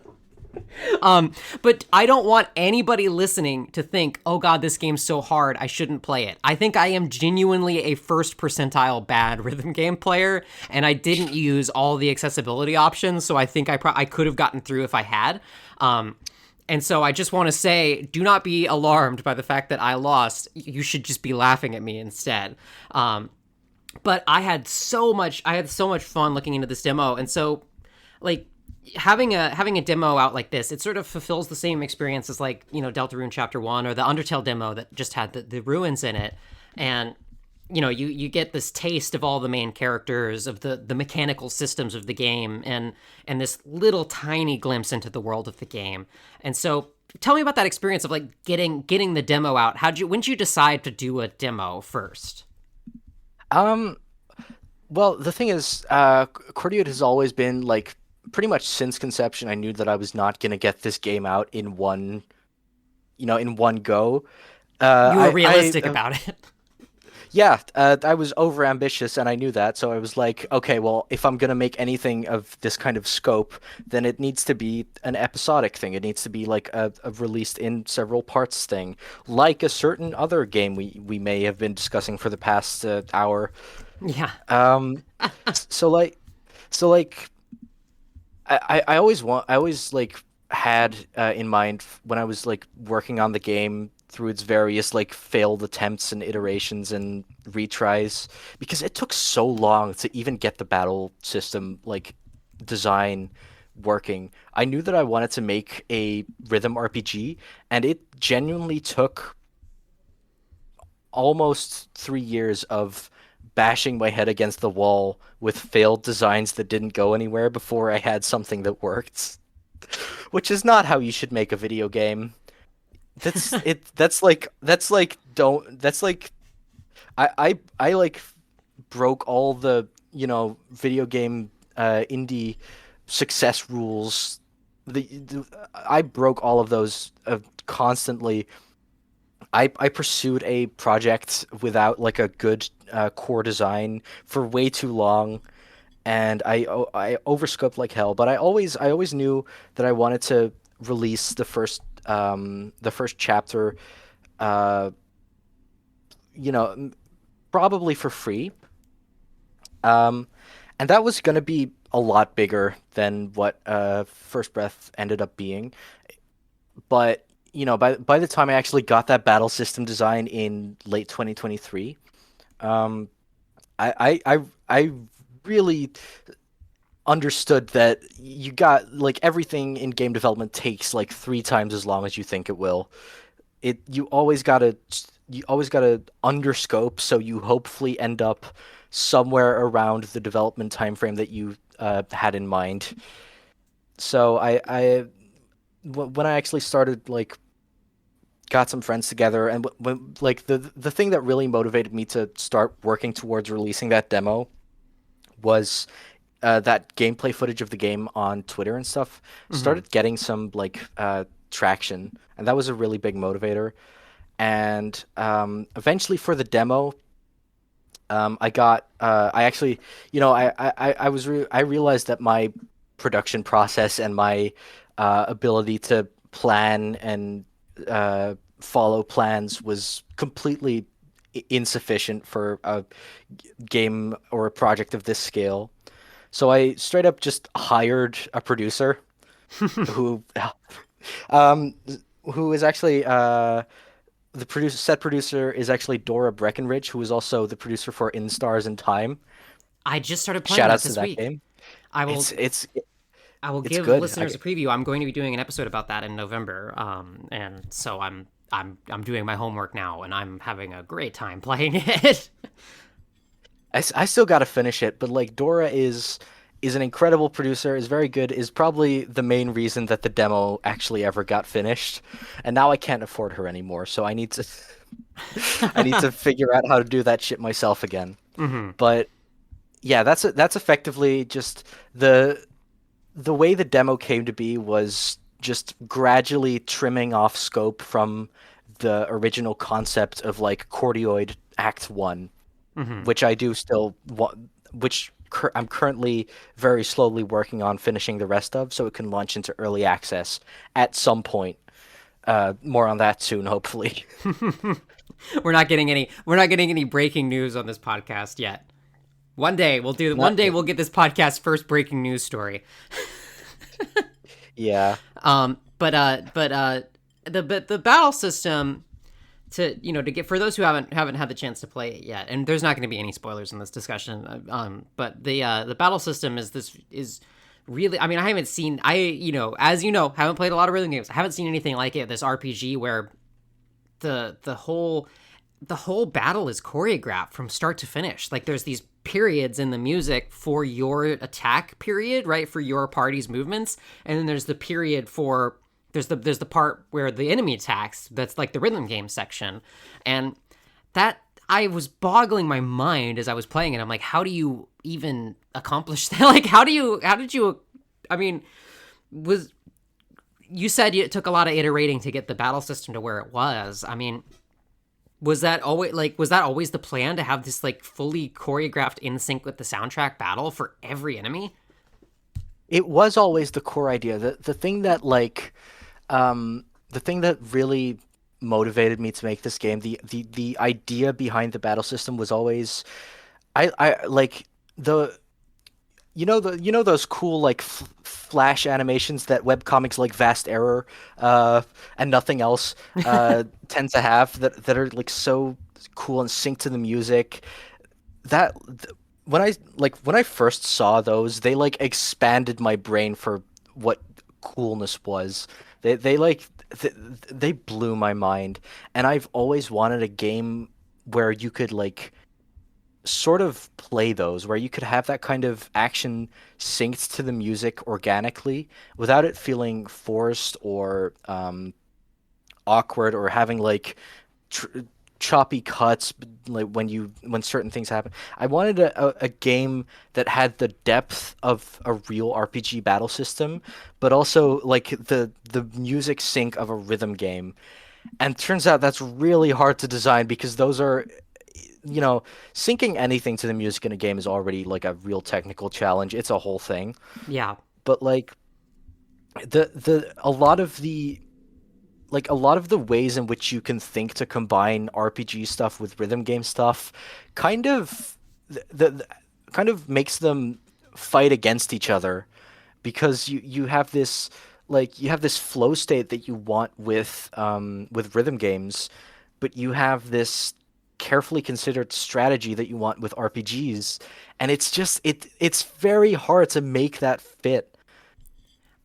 But I don't want anybody listening to think, oh god, this game's so hard, I shouldn't play it. I think I am genuinely a first percentile bad rhythm game player, and I didn't use all the accessibility options, so I think I could have gotten through if I had. And so I just want to say, do not be alarmed by the fact that I lost. You should just be laughing at me instead. But I had so much fun looking into this demo, and so like having a demo out like this, it sort of fulfills the same experience as like, you know, Deltarune Chapter 1 or the Undertale demo that just had the ruins in it. And you know, you get this taste of all the main characters, of the mechanical systems of the game, and this little tiny glimpse into the world of the game. And so tell me about that experience of like getting the demo out. When did you decide to do a demo first? Well, the thing is, Cordioid has always been like pretty much since conception. I knew that I was not gonna get this game out in one go. You were realistic about it. Yeah, I was overambitious, and I knew that. So I was like, okay, well, if I'm gonna make anything of this kind of scope, then it needs to be an episodic thing. It needs to be like a released in several parts thing, like a certain other game we may have been discussing for the past hour. Yeah. So like, I always like had in mind when I was like working on the game through its various like failed attempts and iterations and retries, because it took so long to even get the battle system like design working. I knew that I wanted to make a rhythm RPG, and it genuinely took almost 3 years of bashing my head against the wall with failed designs that didn't go anywhere before I had something that worked. Which is not how you should make a video game. That's like I like broke all the, you know, video game indie success rules. I broke all of those constantly. I pursued a project without like a good core design for way too long, and I overscoped like hell. But I always knew that I wanted to release the first chapter, you know, probably for free. And that was gonna be a lot bigger than what First Breath ended up being. But you know, by the time I actually got that battle system design in late 2023, I really understood that you got like everything in game development takes like 3 times as long as you think it will. You always gotta underscope, so you hopefully end up somewhere around the development time frame that you had in mind. So when I actually started like got some friends together, and when like the thing that really motivated me to start working towards releasing that demo was that gameplay footage of the game on Twitter and stuff started getting some like traction, and that was a really big motivator. And eventually for the demo, I actually, you know, I realized that my production process and my ability to plan and follow plans was completely insufficient for a game or a project of this scale. So I straight up just hired a producer who um who is actually the set producer is actually Dora Breckenridge, who is also the producer for In Stars and Time. I just started playing Shout that outs to this that week. game. I will It's it's I will it's give good. listeners a preview. I'm going to be doing an episode about that in November. And so I'm doing my homework now, and I'm having a great time playing it. I still got to finish it, but like Dora is an incredible producer, is very good, is probably the main reason that the demo actually ever got finished. And now I can't afford her anymore, so I need to I need to figure out how to do that shit myself again. Hmm. But yeah, that's effectively just the way the demo came to be was just gradually trimming off scope from the original concept of like Chordioid Act 1, Hmm. which I do still want, which I'm currently very slowly working on finishing the rest of, so it can launch into early access at some point. More on that soon, hopefully. We're not getting any breaking news on this podcast yet. One Not day yet. we'll get this podcast's first breaking news story. Yeah. The battle system, to get, for those who haven't had the chance to play it yet, and there's not going to be any spoilers in this discussion. But the battle system is really, I mean, I haven't seen, as haven't played a lot of rhythm games. I haven't seen anything like it. This RPG where the whole battle is choreographed from start to finish. Like there's these periods in the music for your attack period, right? For your party's movements. And then there's the period for there's the part where the enemy attacks. That's like the rhythm game section. And that, I was boggling my mind as I was playing it. I'm like, how do you even accomplish that? Like how did you I mean, was you said it took a lot of iterating to get the battle system to where it was. I mean, was that always the plan, to have this like fully choreographed in sync with the soundtrack battle for every enemy? It was always the core idea. The thing that the thing that really motivated me to make this game, the idea behind the battle system was always I like the those cool like flash animations that webcomics like Vast Error and Nothing Else tend to have, that are like so cool and synced to the music. That when I first saw those, they like expanded my brain for what coolness was. They like they blew my mind, and I've always wanted a game where you could like sort of play those, where you could have that kind of action synced to the music organically without it feeling forced or awkward, or having like tr- choppy cuts, like when certain things happen. I wanted a game that had the depth of a real RPG battle system, but also like the music sync of a rhythm game. And turns out that's really hard to design, because those are, syncing anything to the music in a game is already like a real technical challenge. It's a whole thing. Yeah. But like the a lot of the ways in which you can think to combine RPG stuff with rhythm game stuff kind of kind of makes them fight against each other, because you have this, like, you have this flow state that you want with rhythm games, but you have this carefully considered strategy that you want with RPGs, and it's just it's very hard to make that fit.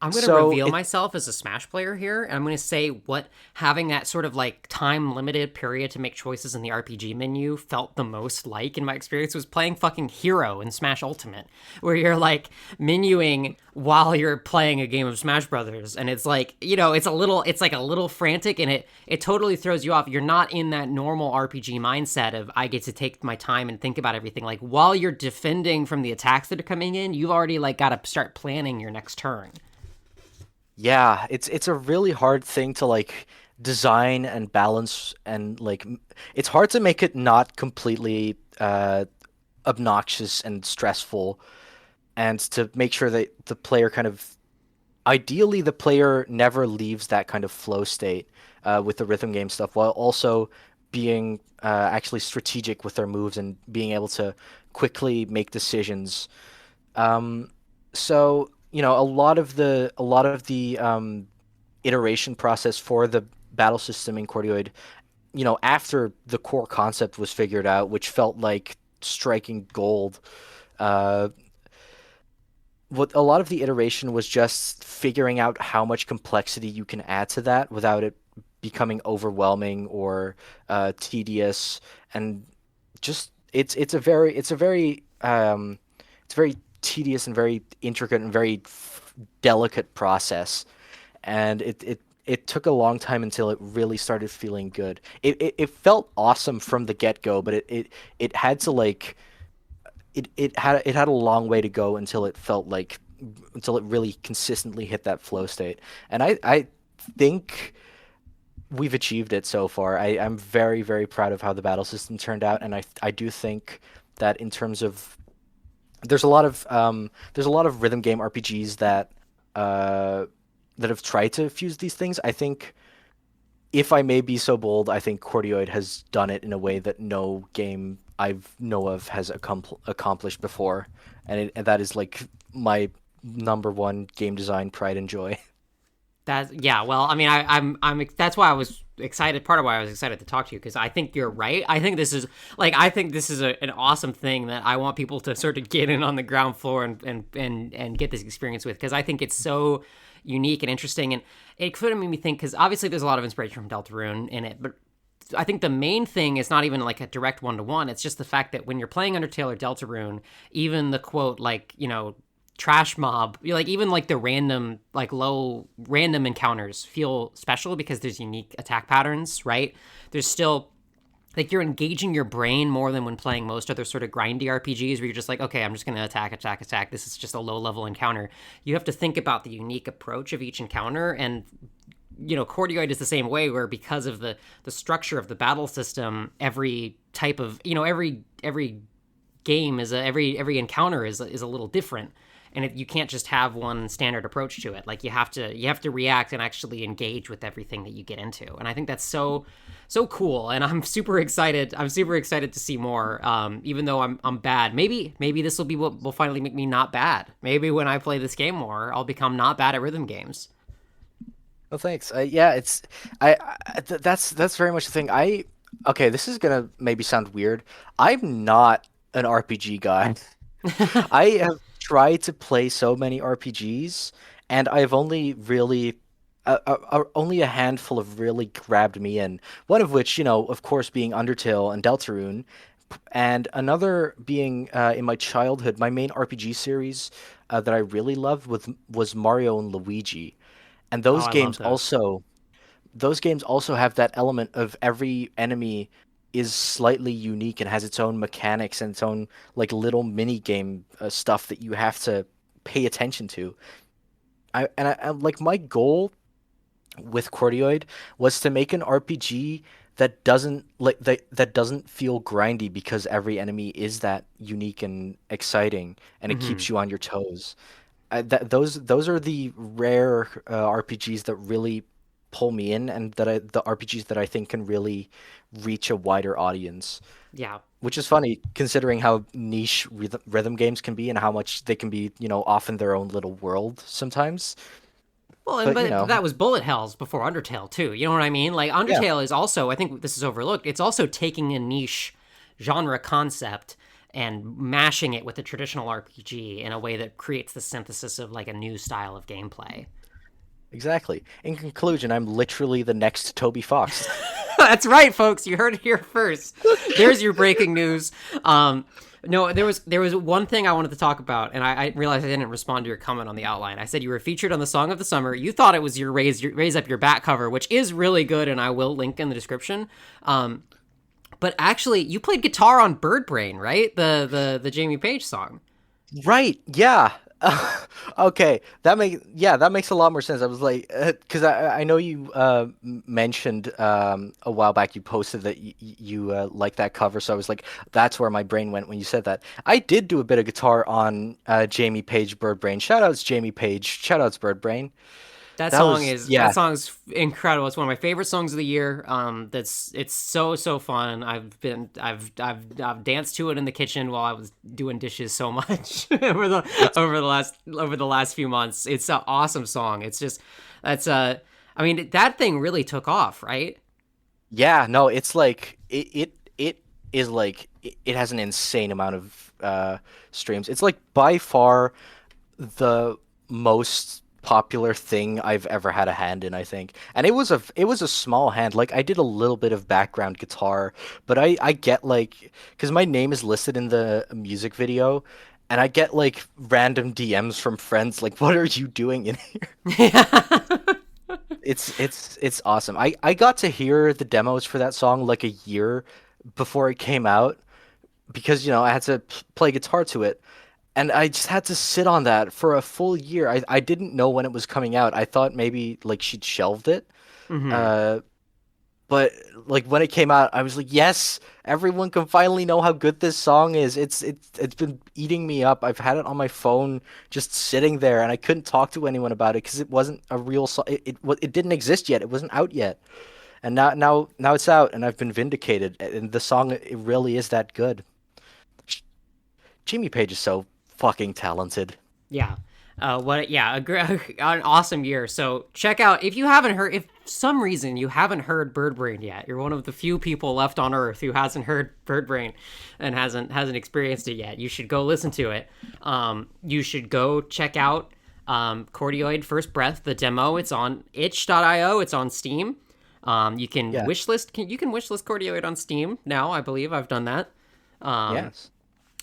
I'm going to So reveal it myself as a Smash player here, and I'm going to say what having that sort of like time limited period to make choices in the RPG menu felt the most like in my experience was playing fucking Hero in Smash Ultimate, where you're like menuing while you're playing a game of Smash Brothers, and it's like, it's like a little frantic, and it totally throws you off. You're not in that normal RPG mindset of I get to take my time and think about everything. Like while you're defending from the attacks that are coming in, you've already like got to start planning your next turn. Yeah, it's a really hard thing to like design and balance, and like it's hard to make it not completely obnoxious and stressful, and to make sure that the player kind of ideally the player never leaves that kind of flow state with the rhythm game stuff, while also being actually strategic with their moves and being able to quickly make decisions. So a lot of the iteration process for the battle system in Cordioid, after the core concept was figured out, which felt like striking gold, uh, what a lot of the iteration was just figuring out how much complexity you can add to that without it becoming overwhelming or tedious, and just it's a very tedious and very intricate and very delicate process, and it took a long time until it really started feeling good. It felt awesome from the get-go, but it had to like it had a long way to go until it really consistently hit that flow state. And I think we've achieved it so far. I'm very, very proud of how the battle system turned out, and I do think that in terms of there's a lot of rhythm game RPGs that have tried to fuse these things. I think, if I may be so bold, I think Cordioid has done it in a way that no game I've know of has accomplished before, and that is like my number one game design pride and joy. That's yeah. Well, I mean, I'm. That's why I was excited. Part of why I was excited to talk to you because I think you're right. I think this is an awesome thing that I want people to sort of get in on the ground floor and get this experience with, because I think it's so unique and interesting, and it could have made me think, because obviously there's a lot of inspiration from Deltarune in it, but I think the main thing is not even like a direct one-to-one. It's just the fact that when you're playing Undertale or Deltarune, even the quote, like, trash mob, like even like the random, like low random encounters feel special because there's unique attack patterns, right? There's still like you're engaging your brain more than when playing most other sort of grindy RPGs where you're just like, okay, I'm just going to attack. This is just a low level encounter. You have to think about the unique approach of each encounter, and Cordioid is the same way, where because of the structure of the battle system, every type of every game is every encounter is a little different, and you can't just have one standard approach to it. Like you have to react and actually engage with everything that you get into, and I think that's so cool, and I'm super excited to see more. Even though I'm bad, maybe this will be what will finally make me not bad. Maybe when I play this game more, I'll become not bad at rhythm games. Well, thanks. Yeah, that's very much the thing. Okay, this is gonna maybe sound weird. I'm not an RPG guy. I have tried to play so many RPGs, and I've only really only a handful have really grabbed me in. One of which, of course, being Undertale and Deltarune, and another being in my childhood, my main RPG series that I really loved was Mario and Luigi. And Oh, I love those. those games also have that element of every enemy is slightly unique and has its own mechanics and its own like little mini game stuff that you have to pay attention to. Like my goal with Cordioid was to make an RPG that doesn't feel grindy because every enemy is that unique and exciting, and it Hmm. keeps you on your toes. Those are the rare RPGs that really pull me in, and the RPGs that I think can really reach a wider audience. Yeah. Which is funny considering how niche rhythm games can be and how much they can be, off in their own little world sometimes. Well, and But but that was bullet hells before Undertale too. You know what I mean? Like yeah, Undertale is also, I think this is overlooked. It's also taking a niche genre concept and mashing it with a traditional RPG in a way that creates the synthesis of like a new style of gameplay. exactly. In conclusion, I'm literally the next Toby Fox. That's right, folks. You heard it here first. There's your breaking news. No, there was one thing I wanted to talk about, and I realized I didn't respond to your comment on the outline. I said you were featured on the Song of the Summer. You thought it was your raise up your bat cover, which is really good, and I will link in the description. But actually, you played guitar on Birdbrain, right? The Jamie Page song. Right, yeah. Okay, that makes a lot more sense. I was like, because I know you mentioned a while back you posted that you like that cover, so I was like, that's where my brain went when you said that. I did do a bit of guitar on Jamie Page Birdbrain. Shoutouts Jamie Page. Shoutouts Birdbrain. That was That yeah. song's incredible. It's one of my favorite songs of the year. It's so fun. I've danced to it in the kitchen while I was doing dishes so much It's over the last few months. It's an awesome song. It's just that's I mean that thing really took off, right? Yeah, no, it's like it is like it has an insane amount of streams. It's like by far the most popular thing I've ever had a hand in, I think. And it was a small hand. Like I did a little bit of background guitar, but I get like because my name is listed in the music video, and I get like random DMs from friends like, "What are you doing in here?" It's awesome. I got to hear the demos for that song like a year before it came out because I had to play guitar to it, and I just had to sit on that for a full year. I didn't know when it was coming out. I thought maybe like she'd shelved it. Hmm. Uh, but like when it came out, I was like, yes, everyone can finally know how good this song is. It's been eating me up. I've had it on my phone just sitting there, and I couldn't talk to anyone about it because it wasn't a real song. It didn't exist yet. It wasn't out yet. And now it's out, and I've been vindicated. And the song, it really is that good. Jimmy Page is so fucking talented. Yeah. An awesome year. So check out if you haven't heard if for some reason you haven't heard Birdbrain yet. You're one of the few people left on Earth who hasn't heard Birdbrain and hasn't experienced it yet. You should go listen to it. You should go check out Cordioid First Breath, the demo. It's on itch.io. It's on Steam. You can Yeah. wishlist Cordioid on Steam now. I believe I've done that. Yes.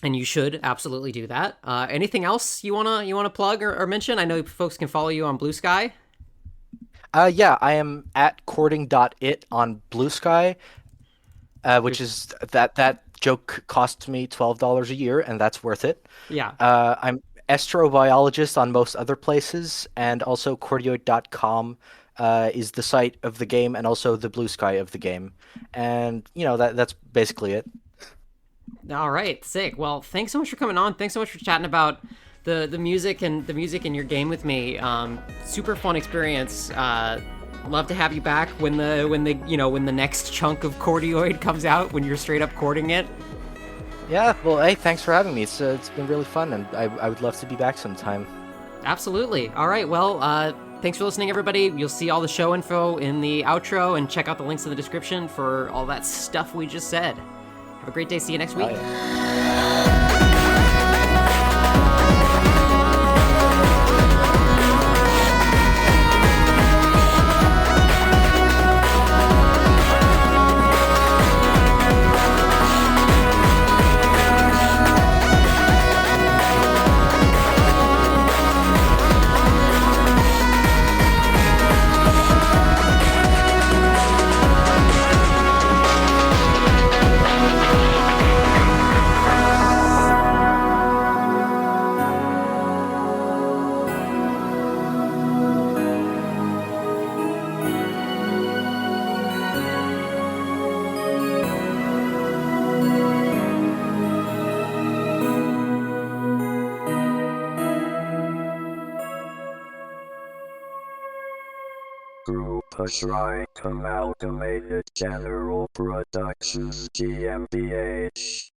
And you should absolutely do that. Anything else you wanna plug or mention? I know folks can follow you on Blue Sky. Yeah, I am at courting.it on Blue Sky, You're which is that joke costs me $12 a year, and that's worth it. Yeah. I'm astrobiologist on most other places, and also cordioid.com is the site of the game and also the Blue Sky of the game. And that's basically it. All right. Sick. Well, thanks so much for coming on. Thanks so much for chatting about the music and the music in your game with me. Super fun experience. Love to have you back when the next chunk of Cordioid comes out when you're straight up cording it. Yeah, well, hey, thanks for having me. It's been really fun, and I would love to be back sometime. Absolutely. All right. Well, thanks for listening, everybody. You'll see all the show info in the outro, and check out the links in the description for all that stuff we just said. Have a great day. See you next Oh week. yeah. Group Right Amalgamated General Productions GmbH.